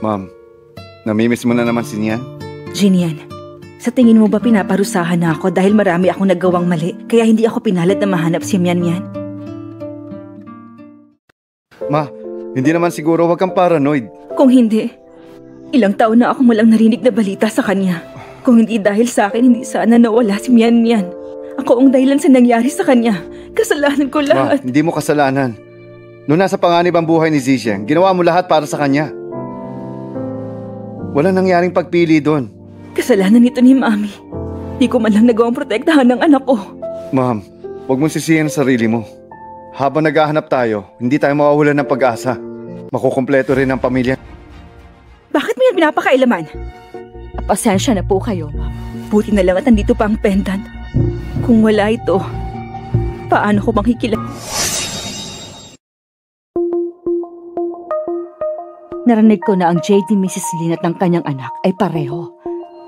Ma'am, namimiss mo na naman si Nian? Jinian, sa tingin mo ba pinaparusahan na ako dahil marami akong nagawang mali, kaya hindi ako pinalad na mahanap si Mian? Ma, hindi naman siguro, wag kang paranoid. Kung hindi, ilang taon na akong walang narinig na balita sa kanya. Kung hindi dahil sa akin, hindi sana nawala si Mian. Ako ang dahilan sa nangyari sa kanya. Kasalanan ko lahat. Ma, hindi mo kasalanan. Noong nasa panganib ang buhay ni Zizeng, ginawa mo lahat para sa kanya. Walang nangyaring pagpili doon. Kasalanan nito ni Mami. Di ko man lang nagawang protektahan ng anak ko. Ma'am, huwag mong sisihin ang sarili mo. Habang naghahanap tayo, hindi tayo mawawalan ng pag-asa. Makukumpleto rin ang pamilya. Bakit mo yan pinapakailaman? Pasensya na po kayo, Ma'am. Buti na lang at nandito pa ang pendant. Kung wala ito, paano ko makikilala? Narinig ko na ang JD Mrs. Lynn at ng kanyang anak ay pareho.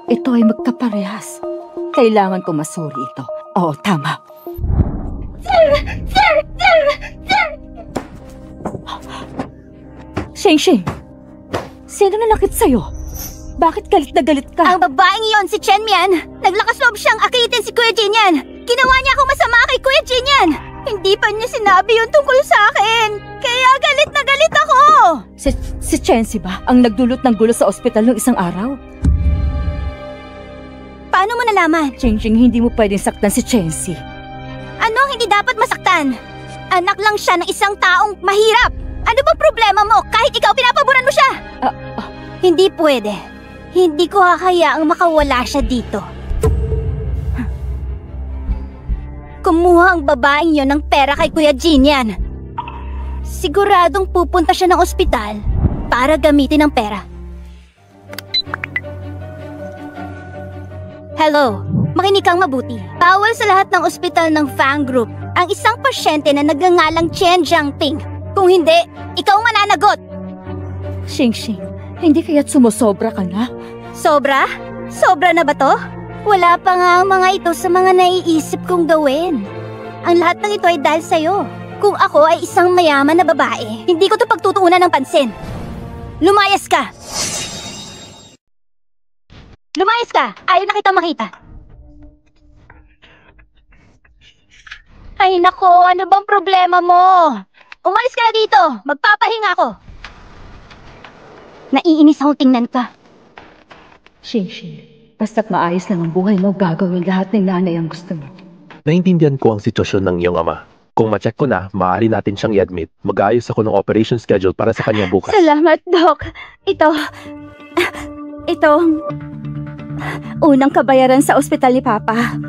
Ito ay magkaparehas. Kailangan ko masuri ito. Oo, tama. Sir! Sheng, sino nanakit sa'yo? Bakit galit na galit ka? Ang babaeng iyon, si Chen Mian. Naglakas loob siyang akitin si Kuya Jinyan. Ginawa niya akong masama kay Kuya Jinyan. Hindi pa niya sinabi yun tungkol sa akin. Kaya galit na galit ako. Si Chensi ba ang nagdulot ng gulo sa ospital noong isang araw? Paano mo nalaman? Ching, hindi mo pwedeng saktan si Chensi. Ano hindi dapat masaktan? Anak lang siya ng isang taong mahirap. Ano bang problema mo kahit ikaw pinapaboran mo siya? Hindi pwede. Hindi ko hahayaang makawala siya dito. Kumuha ang babaeng yon ng pera kay Kuya Jinyan. Siguradong pupunta siya ng ospital para gamitin ang pera. Hello, makinig kang mabuti. Bawal sa lahat ng ospital ng Fang Group ang isang pasyente na nagngangalang Chen Jiangping. Kung hindi, ikaw mananagot. Shing, hindi kaya't sumusobra ka na? Sobra? Sobra na ba to? Wala pa nga ang mga ito sa mga naiisip kong gawin. Ang lahat ng ito ay dahil sa'yo. Kung ako ay isang mayaman na babae, hindi ko to pagtutuunan ng pansin. Lumayas ka! Lumayas ka! Ayaw na kita makita. Ay nako, ano bang problema mo? Umalis ka na dito! Magpapahinga ako! Naiinis akong tingnan ka. Shing, basta't maayos lang ang buhay mo, gagawin lahat ng nanay ang gusto mo. Naintindihan ko ang sitwasyon ng iyong ama. Kung ma-check ko na, maaari natin siyang i-admit. Mag-aayos ako ng operation schedule para sa kanya bukas. Salamat, Doc. Ito, unang kabayaran sa ospital ni Papa.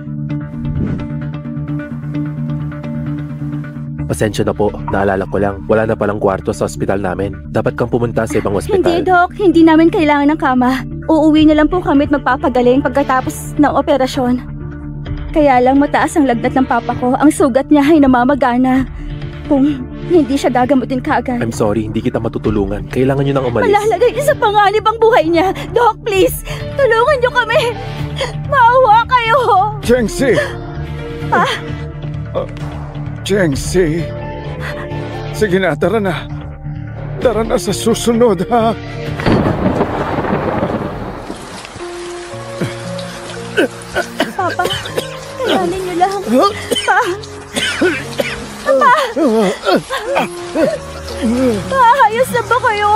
Pasensya na po, naalala ko lang, wala na palang kwarto sa ospital namin. Dapat kang pumunta sa ibang ospital. Hindi, Doc. Hindi namin kailangan ng kama. Uuwi na lang po kami at magpapagaling pagkatapos ng operasyon. Kaya lang mataas ang lagnat ng papa ko. Ang sugat niya ay namamagana. Kung hindi siya gagamutin kaagad. I'm sorry, hindi kita matutulungan. Kailangan niyo nang umalis. Malalagay niyo sa panganib ang buhay niya. Doc, please! Tulungan niyo kami! Maawa kayo! Chengsi! Pa? Chengsi! Sige na, tara na. Tara na sa susunod, ha? Papa, kayanin niyo lang. Pa! Pa! Ayos na ba kayo?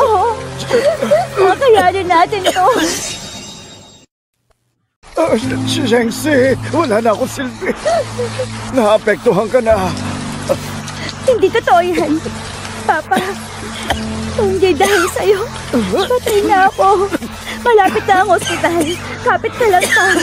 Kakayanin natin to. Chengsi, wala na akong silbi. Naapektuhan ka na. Hindi totoo yan. Papa, kung hindi dahil sa'yo, patay na ako. Malapit na ang ospital. Kapit ka lang pa.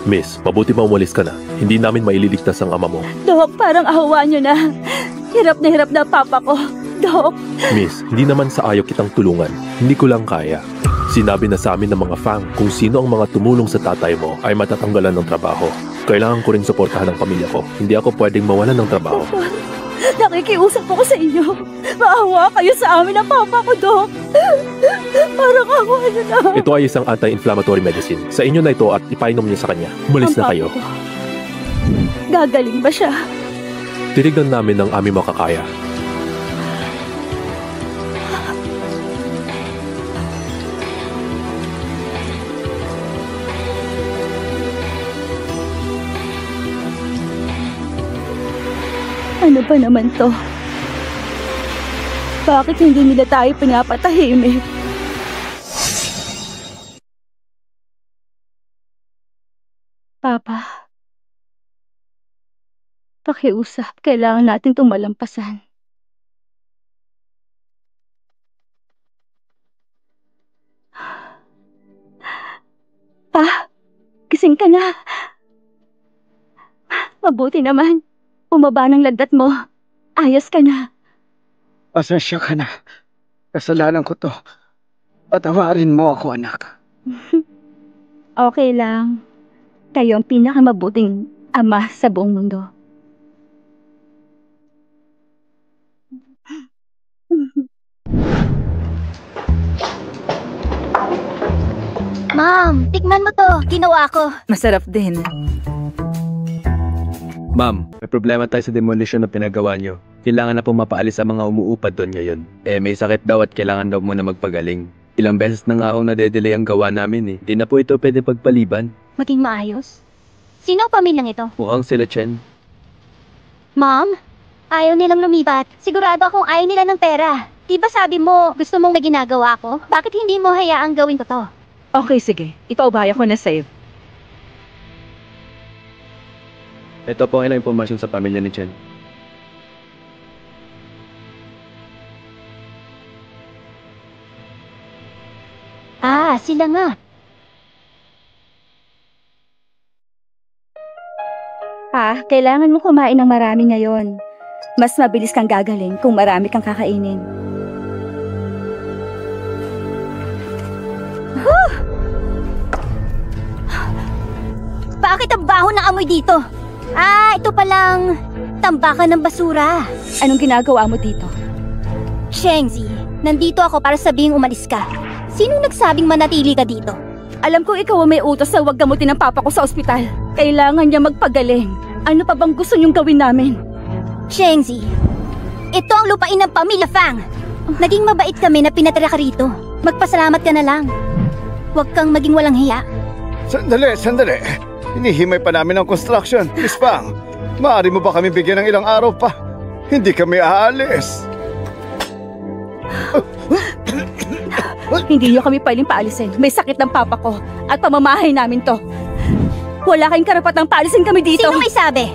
Miss, mabuti ba umalis ka na? Hindi namin maililigtas ang ama mo. Dok, parang ahawa niyo na. Hirap na papa ko. Dok. Miss, hindi naman sa ayaw kitang tulungan. Hindi ko lang kaya. Sinabi na sa amin ng mga Fang kung sino ang mga tumulong sa tatay mo ay matatanggalan ng trabaho. Kailangan ko ring suportahan ang pamilya ko. Hindi ako pwedeng mawalan ng trabaho. Nakikiusap ako sa inyo. Maawa kayo sa amin ng papa ko, Dok. Parang awa niyo na. Ito ay isang anti-inflammatory medicine. Sa inyo na ito at ipainom niyo sa kanya. Umalis na kayo. Gagaling ba siya? Tinignan namin ang aming makakaya. Ano ba naman to? Bakit hindi nila tayo pinapatahimik? Papa, pakiusap. Kailangan natin itong malampasan. Pa, gising ka na. Mabuti naman. Umaba ng landat mo. Ayos ka na. Pasensya ka na. Kasalanan ko to. Patawarin mo ako, anak. Okay lang. Kayo ang pinakamabuting ama sa buong mundo. Ma'am, tikman mo to. Ginawa ko. Masarap din. Ma'am, may problema tayo sa demolition na pinagawa nyo. Kailangan na pong mapaalis ang mga umuupad doon ngayon. May sakit daw at kailangan daw muna magpagaling. Ilang beses na nga akong nadedelay ang gawa namin eh. Di na po ito pwede pagpaliban. Maging maayos. Sino ang pamilyang ito? Mukhang sila Chen. Ma'am, ayaw nilang lumipat. Sigurado akong ayaw nila ng pera. Di ba sabi mo, gusto mong may ginagawa ko? Bakit hindi mo hayaang gawin ko to? Okay, sige. Ipaubaya ko na sa'yo. Ito po ang ilang impormasyon sa pamilya ni Chen. Ah, sila nga. Kailangan mo kumain ng marami ngayon. Mas mabilis kang gagaling kung marami kang kakainin. Bakit ang baho ng amoy dito? Ito palang tambakan ng basura. Anong ginagawa mo dito? Shengzi, nandito ako para sabihing umalis ka. Sinong nagsabing manatili ka dito? Alam kong ikaw ang may utos na huwag gamutin ng papa ko sa ospital. Kailangan niya magpagaling. Ano pa bang gusto niyong gawin namin? Shengzi, ito ang lupain ng pamilya Fang. Naging mabait kami na pinatira ka rito. Magpasalamat ka na lang. Huwag kang maging walang hiya. Sandali. Hinihimay pa namin ang construction. Miss Pang, maaari mo ba kami bigyan ng ilang araw pa? Hindi kami aalis. Hindi niyo kami pwedeng paalisin. May sakit ng papa ko at pamamahay namin to. Wala kayong karapatang paalisin kami dito. Sino may sabi?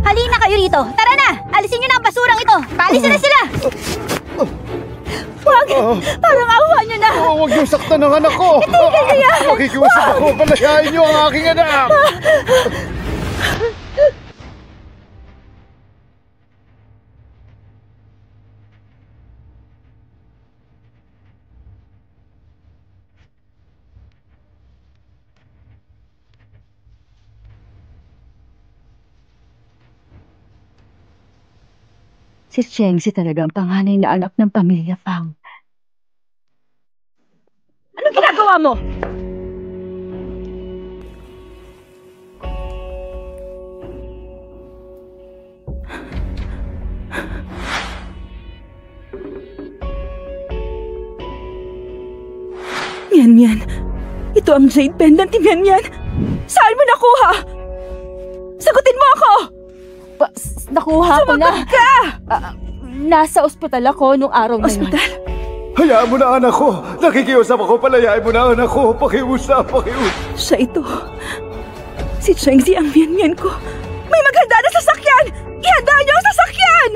Halina kayo rito. Tara na! Alisin niyo na ang basurang ito. Paalisin na sila! Wag! Parang awa niyo na! Huwag niyo saktan ang anak ko! Itigil niyo yan! Makikiusap ako, palayain niyo ang aking anak! Si Chengzi talaga ang panganay na anak ng pamilya Fang. Anong ginagawa mo? Mian. Ito ang jade pendant ni Mian. Saan mo nakuha? Sagutin mo ako! Nakuha ko na. Sumagot ka! Nasa ospital ako nung araw na yun. Ospital? Hayaan mo na anak ko! Nakikiusap ako, palayain mo na anak ko! Pakiusap! Siya ito. Si Chengzi ang Mian ko. May maghanda na sasakyan! Ihanda niyo ang sasakyan!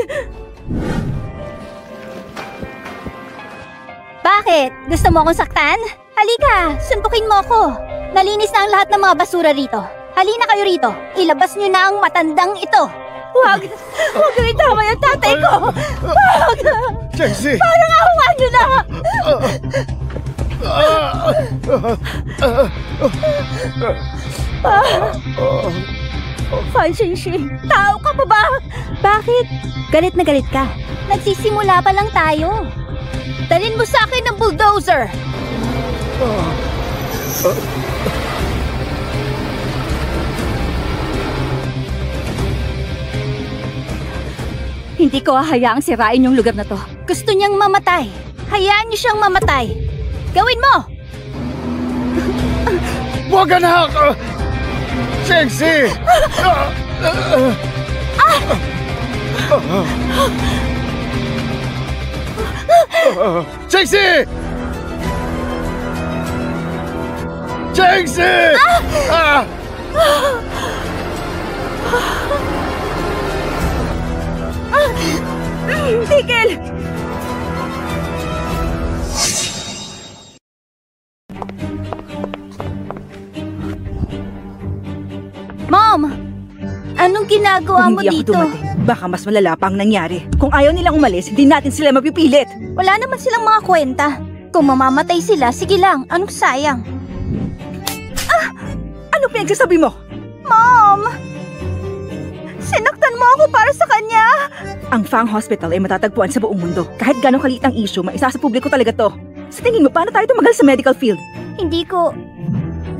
Bakit? Gusto mo akong saktan? Halika, suntukin mo ako. Nalinis na ang lahat ng mga basura rito. Halina kayo rito. Ilabas niyo na ang matandang ito. Huwag niyo itama yung tatay ko! Huwag! Chengzi! Parang awa niyo na! Fan Xingxing, tao ka pa ba? Bakit? Galit na galit ka. Nagsisimula pa lang tayo. Dalhin mo sa akin ng bulldozer. Hindi ko hahayaang sirain yung lugar na to. Gusto niyang mamatay. Hayaan niyo siyang mamatay. Gawin mo! Huwag anak! Chengxi! Chengxi! Chengxi! Tigil! Mom! Anong ginagawa Kung mo hindi dito? ako dumating, baka mas malala pa ang nangyari. Kung ayaw nilang umalis, hindi natin sila mapipilit. Wala naman silang mga kwenta. Kung mamamatay sila, sige lang. Anong sayang? Ano pinagsasabi mo? Mom! Sinaktan mo ako para sa kanya! Ang Fang Hospital ay matatagpuan sa buong mundo. Kahit gano'ng kaliit ang issue, maisa sa publiko talaga to. Sa tingin mo, paano tayo tumagal sa medical field? Hindi ko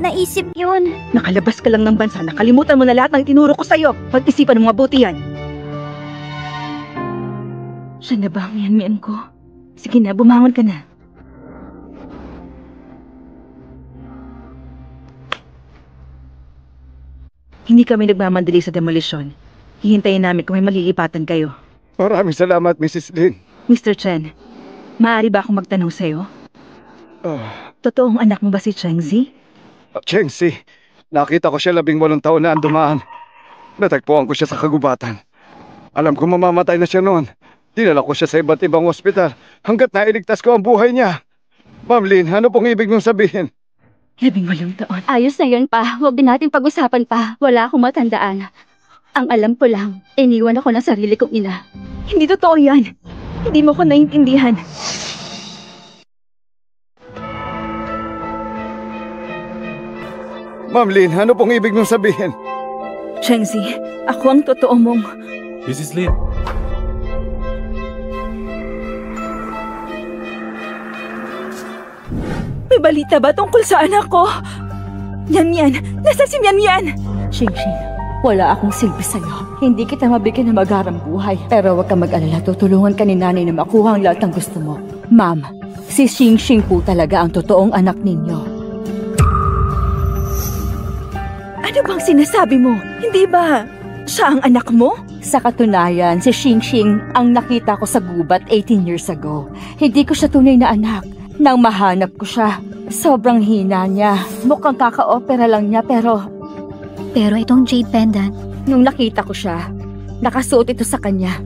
naisip yun. Nakalabas ka lang ng bansa, nakalimutan mo na lahat ng itinuro ko sa'yo. Pag-isipan mo mabuti yan. Siya na ba ang yan ko? Sige na, bumangon ka na. Hindi kami nagmamandali sa demolisyon. Hihintayin namin kung may malilipatan kayo. Maraming salamat, Mrs. Lin. Mr. Chen, maaari ba akong magtanong sa'yo? Totoong anak mo ba si Chengxi? Chengxi, nakita ko siya 18 taon na ang dumaan. Natagpuan ko siya sa kagubatan. Alam ko mamamatay na siya noon. Dinala ko siya sa iba't ibang ospital hanggat nailigtas ko ang buhay niya. Ma'am Lin, ano pong ibig mong sabihin? 18 taon. Ayos na yun pa. Huwag din natin pag-usapan pa. Wala akong matandaan. Ang alam ko lang, iniwan ako ng sarili kong ina. Hindi totoo yan. Hindi mo ko naiintindihan. Ma'am Lin, ano pong ibig mong sabihin? Chengxi, ako ang totoo mong... Mrs. Lin, May balita ba tungkol sa anak ko? Yan. Nasaan si Yan? Xingxing, wala akong silbi sa'yo. Hindi kita mabigyan ng magarang buhay. Pero huwag kang mag-alala, tutulungan ka ni nanay na makuha ang lahat ng gusto mo. Ma'am, si Xingxing po talaga ang totoong anak ninyo. Ano bang sinasabi mo? Hindi ba siya ang anak mo? Sa katunayan, si Xingxing ang nakita ko sa gubat 18 years ago. Hindi ko siya tunay na anak. Nang mahanap ko siya, sobrang hina niya. Mukhang kaka-opera lang niya pero itong jade pendant, nung nakita ko siya, nakasuot ito sa kanya.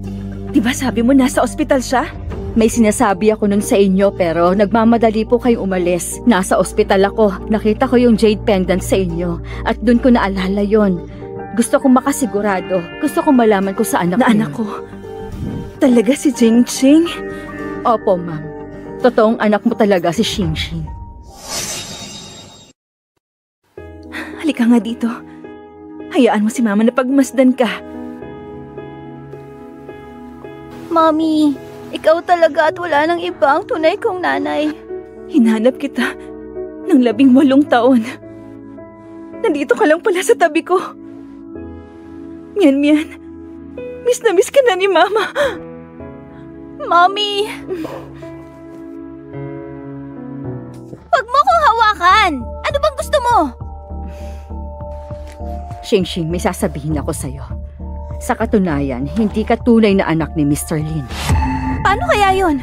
Di ba sabi mo nasa ospital siya? May sinasabi ako nun sa inyo pero nagmamadali po kayong umalis. Nasa ospital ako, nakita ko yung jade pendant sa inyo at dun ko naalala yon. Gusto kong makasigurado, gusto kong malaman kung saan ako. Na anak ko? Talaga si Jingqing? Opo, ma'am. Totoong anak mo talaga si Xingxing. Halika nga dito. Hayaan mo si Mama na pagmasdan ka. Mommy, ikaw talaga at wala nang iba ang tunay kong nanay. Hinanap kita ng 18 taon. Nandito ka lang pala sa tabi ko. Mian, miss na miss ka na ni Mama. Mommy! Huwag mo kong hawakan! Ano bang gusto mo? Xingxing, may sasabihin ako sa'yo. Sa katunayan, hindi ka tunay na anak ni Mr. Lin. Paano kaya yun?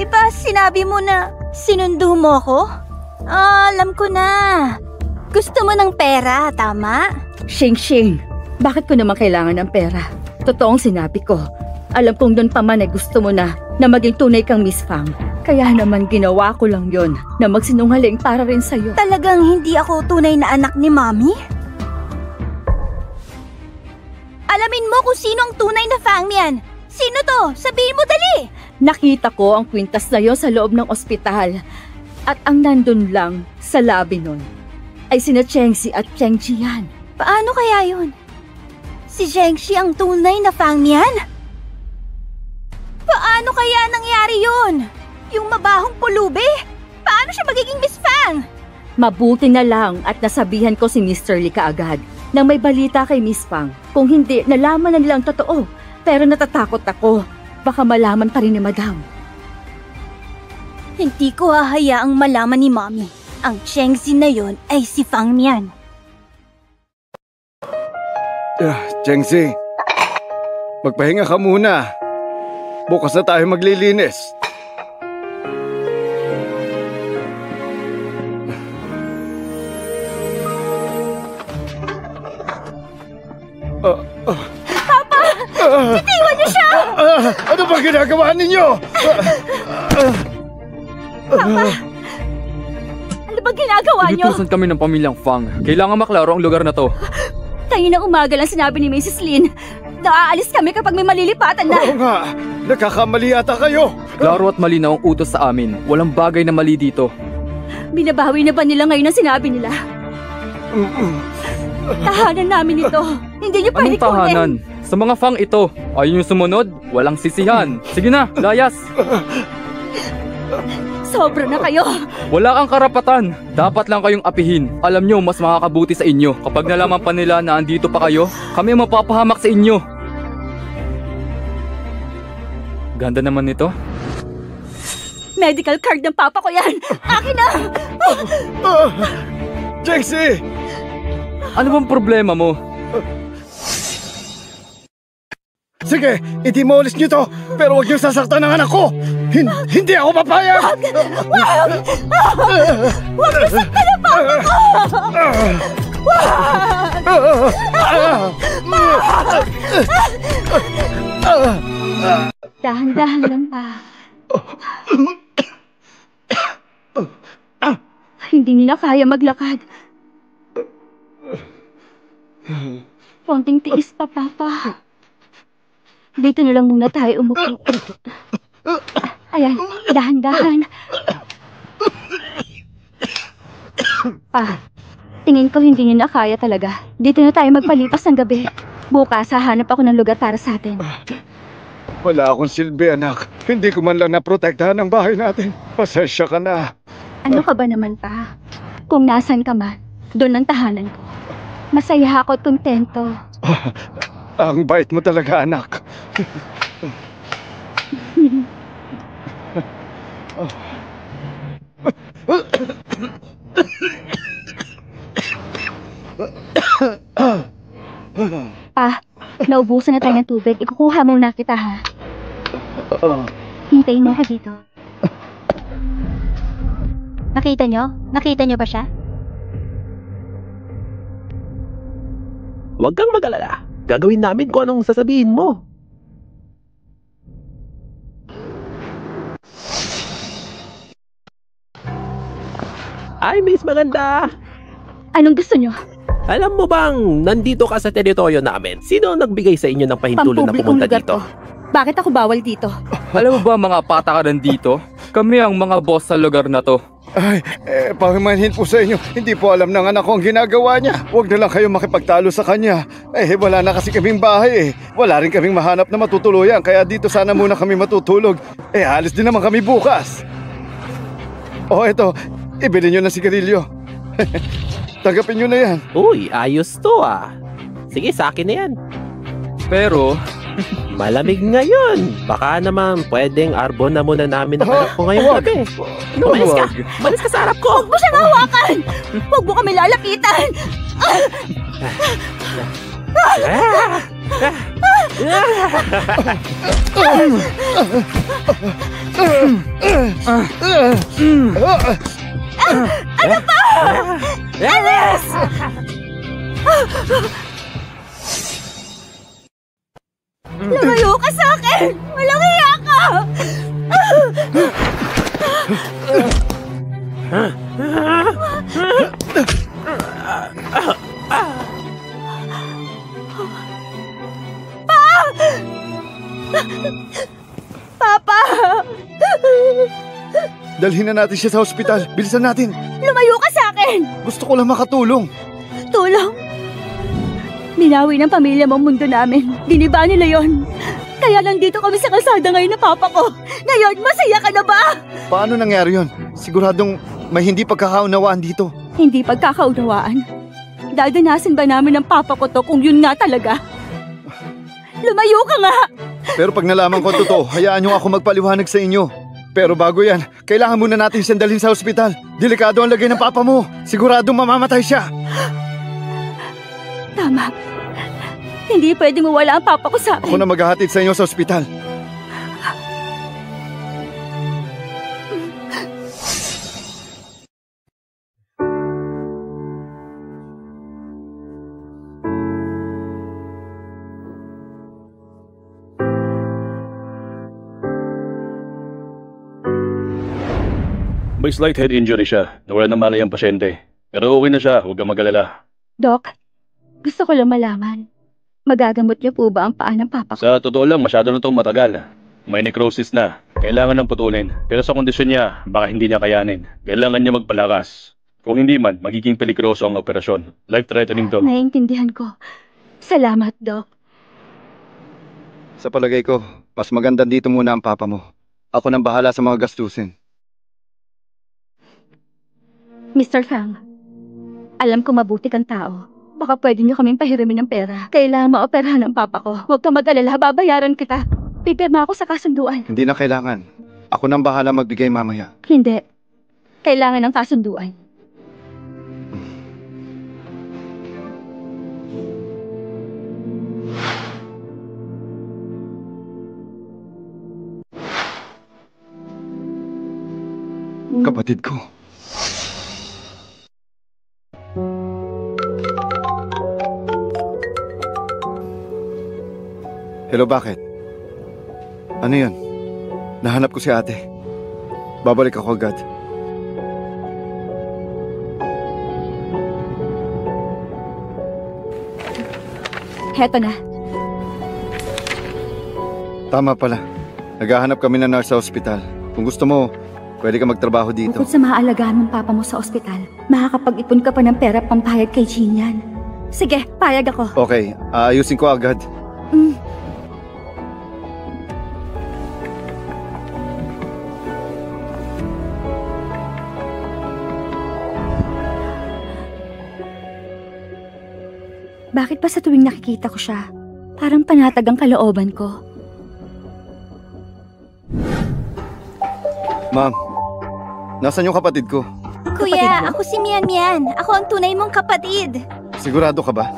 Diba sinabi mo na sinundo mo ako? Alam ko na. Gusto mo ng pera, tama? Xingxing, bakit ko naman kailangan ng pera? Totoong sinabi ko. Alam kong doon pa man ay gusto mo na maging tunay kang Miss Fang. Kaya naman ginawa ko lang yon na magsinungaling para rin sa'yo. Talagang hindi ako tunay na anak ni Mommy? Alamin mo kung sino ang tunay na Fang Mian. Sino to? Sabihin mo dali! Nakita ko ang kwintas na yon sa loob ng ospital. At ang nandun lang sa labi nun ay sina Chengxi at Cheng Jian. Paano kaya yun? Si Zhengxi ang tunay na Fang Mian? Paano kaya nangyari yun? Yung mabahong pulubi? Paano siya magiging Miss Fang? Mabuti na lang at nasabihan ko si Mr. Lee kaagad nang may balita kay Miss Fang. Kung hindi, nalaman na nilang totoo. Pero natatakot ako. Baka malaman pa rin ni Madam. Hindi ko hahayaang malaman ni Mommy. Ang Chengxi na yon ay si Fang Mian. Chengxi, magpahinga ka muna. Bukas na tayo maglilinis. Papa! Itiwan niyo siya! Ano ba ginagawa ninyo? Papa! Ano ba ginagawa niyo? Inutusan kami ng pamilyang Fang. Kailangan maklaro ang lugar na to. Kaninang umaga lang sinabi ni Mrs. Lin na aalis kami kapag may malilipatan na. Oo nga, nagkakamali ata kayo. Klaro at malinaw ang utos sa amin. Walang bagay na mali dito. Binabawi na ba nila ngayon ang sinabi nila? Tahanan namin ito. Hindi niyo pwede Anong tahanan? Sa mga Fang ito. Ayaw niyo sumunod? Walang sisihan. Sige na, layas. Sobra na kayo. Wala kang karapatan. Dapat lang kayong apihin. Alam nyo, mas makakabuti sa inyo. Kapag nalaman pa nila na andito pa kayo, kami ang mapapahamak sa inyo. Ganda naman nito. Medical card ng papa ko yan. Akin na! Chengxi! Ano bang problema mo? Sige, i-demolish niyo to, pero huwag niyo sasaktan ng anak ko! Hindi ako papayag! Huwag niyo saktan ang papa ko! Dahan-dahan lang pa. Hindi nila kaya maglakad. Konting tiis pa, Papa. Dito na lang muna tayo umupo. Ayan, dahan-dahan. Pa, tingin ko hindi niya na kaya talaga. Dito na tayo magpalipas ng gabi. Bukas, hahanap ako ng lugar para sa atin. Wala akong silbi, anak. Hindi ko man lang naprotektahan ang bahay natin. Pasensya ka na. Ano ka ba naman, Pa? Kung nasan ka man, doon ang tahanan ko. Masaya ako at kontento. Ang bait mo talaga, anak. Pa, naubusan na tayo ng tubig. Ikukuha muna kita, ha? Hintayin mo ka dito. Nakita nyo? Nakita nyo ba siya? Huwag kang mag-alala. Gagawin namin kung anong sasabihin mo. Ay, Miss Maganda! Anong gusto nyo? Alam mo bang nandito ka sa teritoryo namin? Sino ang nagbigay sa inyo ng pahintulot na Pampublikong pumunta lugar dito? to. Bakit ako bawal dito? Alam mo ba mga patakaran dito? Kami ang mga boss sa lugar na to. Ay, pahimanhin po sa inyo. Hindi po alam ng anak ko ang ginagawa niya. Huwag na lang kayo makipagtalo sa kanya. Wala na kasi kaming bahay . Wala rin kaming mahanap na matutuluyan. Kaya dito sana muna kami matutulog. Alis din naman kami bukas. Eto. Ibili nyo na sigarilyo. Tagapin nyo na yan. Uy, ayos to ah. Sige, sa akin na yan. Pero, malamig ngayon. Baka naman pwedeng arbon na muna namin ang anak ko ngayong gabi. Umalis ka! Umalis ka sa harap ko! Huwag mo siyang hawakan! Huwag mo kami lalapitan! Ano ba? Alis! Lumayo ka sa akin! Walang hiya ka! Papa! Dalhin na natin siya sa ospital. Bilisan natin. Lumayo ka sa akin! Gusto ko lang makatulong. Tulong? Binawi ng pamilya mo ang mundo namin. Giniba nila yon. Kaya nandito kami sa kalsada ngayon na papa ko. Ngayon, masaya ka na ba? Paano nangyari yun? Siguradong may hindi pagkakaunawaan dito. Hindi pagkakaunawaan. Dadanasin ba namin ng papa ko to kung yun nga talaga? Lumayo ka nga! Pero pag nalaman ko totoo, hayaan niyo ako magpaliwanag sa inyo. Pero bago yan, kailangan muna natin siyang dalhin sa ospital. Delikado ang lagay ng papa mo. Siguradong mamamatay siya. Tama. Hindi pwedeng mawala ang papa ko sa akin. Ako na maghahatid sa inyo sa ospital. May slight head injury siya. Nawala ng malay ang pasyente. Pero okay na siya, huwag kang mag-alala. Doc, gusto ko lang malaman. Magagamot niyo po ba ang paa ng papa ko? Sa totoo lang, masyado na itong matagal. May necrosis na. Kailangan ng putulin. Pero sa kondisyon niya, baka hindi niya kayanin. Kailangan niya magpalakas. Kung hindi man, magiging peligroso ang operasyon. Life-threatening to. Naiintindihan ko. Salamat, Doc. Sa palagay ko, mas maganda dito muna ang papa mo. Ako nang bahala sa mga gastusin. Mr. Fang, alam ko mabuti kang tao. Baka pwede niyo kaming pahiramin ng pera. Kailangan maoperahan ng papa ko. Huwag kang mag-alala, babayaran kita. Pipirma ako sa kasunduan. Hindi na kailangan. Ako nang bahala magbigay mamaya. Hindi. Kailangan ng kasunduan. Kapatid ko. Hello, bakit? Ano yun? Nahanap ko si ate. Babalik ako agad. Heto na. Tama pala. Naghahanap kami ng nurse sa ospital. Kung gusto mo, pwede ka magtrabaho dito. Bukod sa maaalagaan ng papa mo sa ospital, makakapag-ipon ka pa ng pera pampayad kay Jean yan. Sige, payag ako. Okay, aayusin ko agad. Bakit ba sa tuwing nakikita ko siya, parang panatag ang kalooban ko? Ma'am, nasan yung kapatid ko? Kuya, ako si Mian Mian. Ako ang tunay mong kapatid. Sigurado ka ba?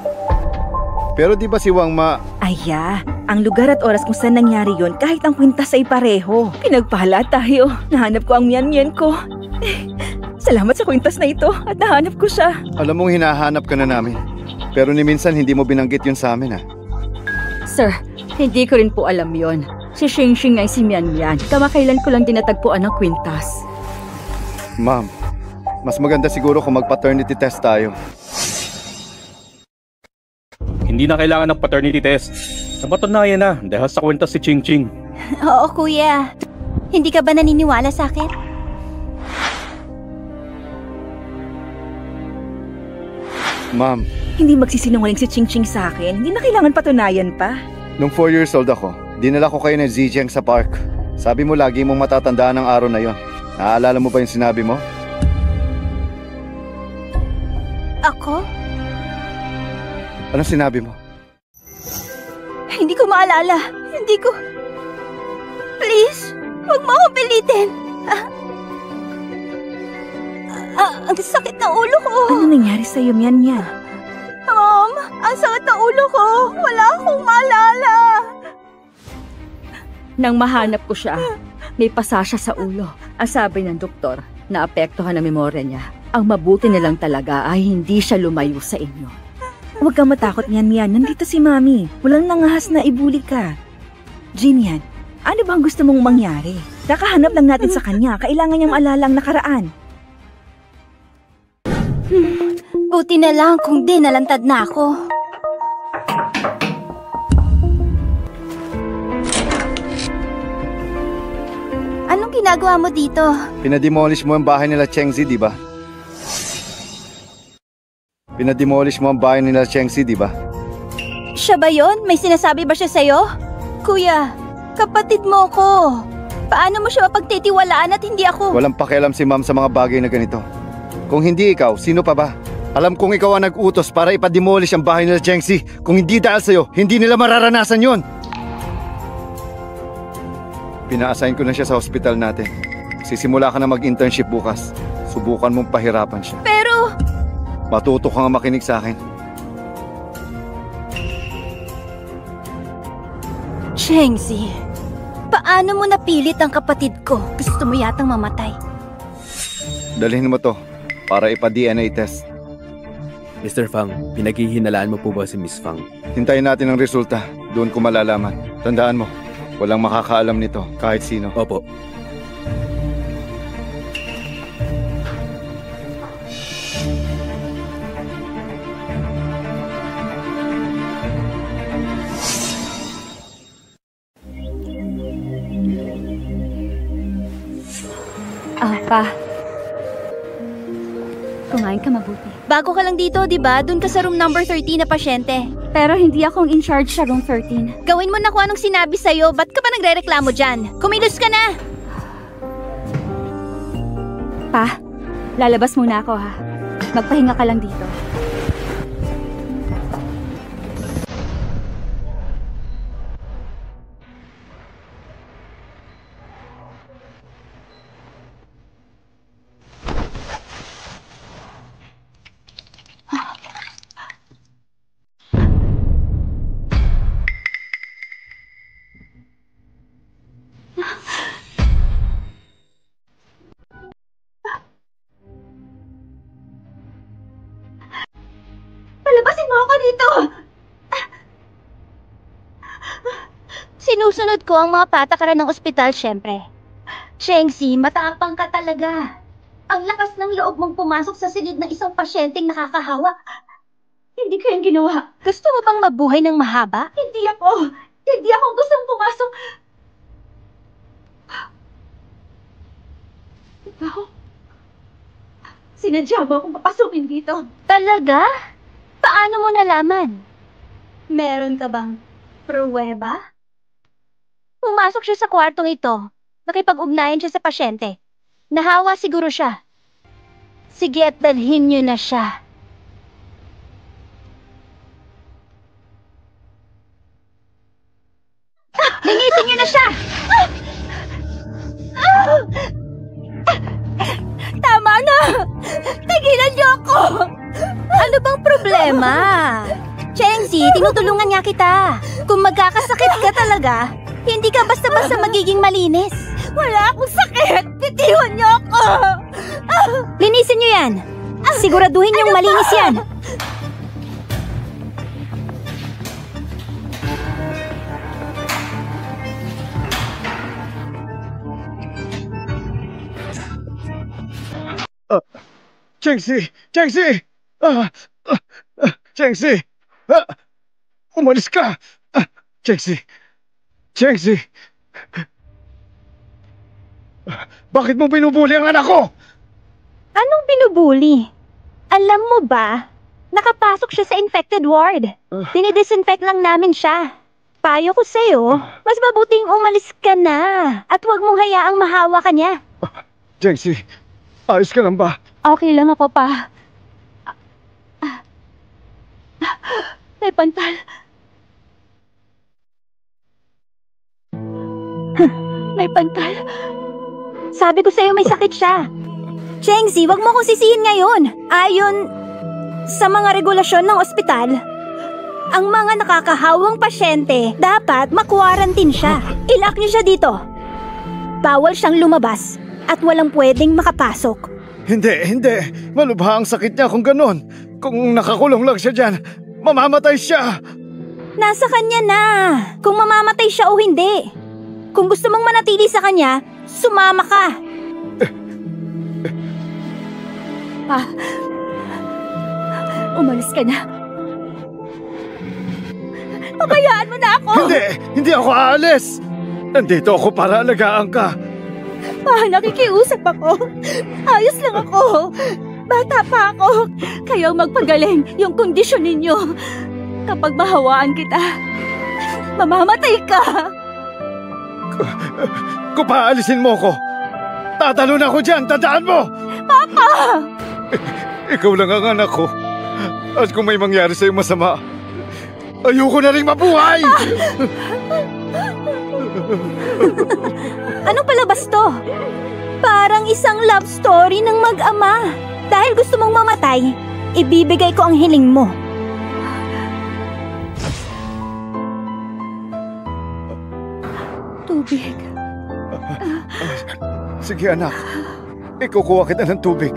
Pero di ba si Wang Ma... Aya, ang lugar at oras kung saan nangyari yon kahit ang kwintas ay pareho. Pinagpala tayo. Nahanap ko ang miyan-miyan ko. Salamat sa kwintas na ito at nahanap ko siya. Alam mong hinahanap ka na namin. Pero ni minsan hindi mo binanggit yun sa amin, ha? Sir, hindi ko rin po alam yon. Si Xingxing ay si Mian Mian. Kamakailan ko lang dinatagpuan ng kwintas. Ma'am, mas maganda siguro kung mag-paternity test tayo. Hindi na kailangan ng paternity test. Napatunayan na dahil sa kwenta si Ching Ching. Oo, kuya. Hindi ka ba naniniwala sa akin? Ma'am, Hindi magsisinungaling si Ching Ching sa akin. Hindi na kailangan patunayan pa. nung 4 years old ako, dinala ko kayo ng Zijiang sa park. Sabi mo lagi mong matatandaan ang araw na yon. Naaalala mo ba yung sinabi mo? Ako? Anong sinabi mo? Hindi ko maalala. Hindi ko... Please, huwag mo akong pilitin. Ang sakit ng ulo ko. Ano nangyari sa'yo, Mian Mian? Mom, ang sakit ng ulo ko. Wala akong maalala. Nang mahanap ko siya, may pasa siya sa ulo. Ang sabi ng doktor, naapektuhan ang memorya niya. Ang mabuti na lang talaga ay hindi siya lumayo sa inyo. Huwag kang matakot, Mian Mian. Nandito si Mami. Walang nangahas na ibuli ka. Jinian, ano bang gusto mong mangyari? Nakahanap lang natin sa kanya. Kailangan niyang maalala ang nakaraan. Buti na lang kung di nalantad na ako. Anong ginagawa mo dito? Pinademolish mo ang bahay nila Chengzi, di ba? Pinademolish mo ang bahay nila Chengzi, di ba? Siya ba yon? May sinasabi ba siya sa'yo? Kuya, kapatid mo ko. Paano mo siya mapagtitiwalaan at hindi ako? Walang pakialam si ma'am sa mga bagay na ganito. Kung hindi ikaw, sino pa ba? Alam kong ikaw ang nag-utos para ipademolish ang bahay nila Chengxi. Kung hindi dahil sa'yo, hindi nila mararanasan yon. Pina-assign ko na siya sa hospital natin. Sisimula ka na mag-internship bukas. Subukan mong pahirapan siya. Pero... Matuto ka nga makinig sa akin. Chengxi, paano mo napilit ang kapatid ko? Gusto mo yatang mamatay. Dalhin mo to para ipa-DNA test. Mr. Fang, pinaghihinalaan mo po ba si Miss Fang? Hintayin natin ang resulta. Doon ko malalaman. Tandaan mo, walang makakaalam nito kahit sino. Opo. Pa. Kumain ka mabuti. Bago ka lang dito, di ba? Doon ka sa room number 13 na pasyente. Pero hindi akong in charge sa room 13. Gawin mo na kung anong sinabi sa'yo. Ba't ka pa nagre-reklamo dyan? Kumilos ka na! Pa, lalabas muna ako ha. Magpahinga ka lang dito. Palabasin mo ako dito! Sinusunod ko ang mga patakaran ng ospital, syempre. Chengxi, matapang ka talaga. Ang lakas ng loob mong pumasok sa silid ng isang pasyenteng nakakahawa. Hindi ko yung ginawa. Gusto mo bang mabuhay ng mahaba? Hindi ako gustong pumasok. Ikaw? Sinadya mo akong papasukin dito. Talaga? Paano mo nalaman? Meron ka bang pruweba? Pumasok siya sa kwartong ito. Nakipag-ugnayan siya sa pasyente. Nahawa siguro siya. Sige at dalhin niyo na siya. Linisin niyo na siya! Tama na! Tigilan niyo ako! Ano bang problema? Chengxi, tinutulungan nga kita. Kung magkakasakit ka talaga, hindi ka basta-basta magiging malinis. Wala akong sakit! Bitiwan niyo ako! Linisin niyo yan! Siguraduhin niyong malinis yan! Chengxi! Chengxi! Chengxi! Umalis ka! Chengxi! Chengxi! Bakit mo binubuli ang anak ko? Anong binubuli? Alam mo ba, nakapasok siya sa infected ward. Dinidisinfect lang namin siya. Payo ko sa'yo, mas mabuting umalis ka na at huwag mong hayaang mahawa ka niya. Chengxi, ayos ka lang ba? Okay lang ako pa. May pantal. May pantal. Sabi ko sa'yo may sakit siya. Chengxi, wag mo akong sisihin ngayon. Ayon sa mga regulasyon ng ospital, ang mga nakakahawang pasyente dapat makwarantin siya. Ilak niyo siya dito. Bawal siyang lumabas at walang pwedeng makapasok. Hindi. Malubha ang sakit niya kung ganon. Kung nakakulong lang siya dyan, mamamatay siya. Nasa kanya na kung mamamatay siya o hindi. Kung gusto mong manatili sa kanya, sumama ka. Pa, umalis ka na. Pabayaan mo na ako. Hindi ako aalis. Nandito ako para alagaan ka. Pa, nakikiusap ako. Ayos lang ako. Bata pa ako. Kayo magpagaling yung kondisyon ninyo. Kapag mahawaan kita, mamamatay ka! Kung paalisin mo ko, tatalon ako dyan, tandaan mo! Papa! Ikaw lang ang anak ko. At kung may mangyari sa'yo masama, ayoko na rin mabuhay! Anong palabas to? Parang isang love story ng mag-ama. Dahil gusto mong mamatay, ibibigay ko ang hiling mo. Tubig. Sige anak, ikukuha kita ng tubig.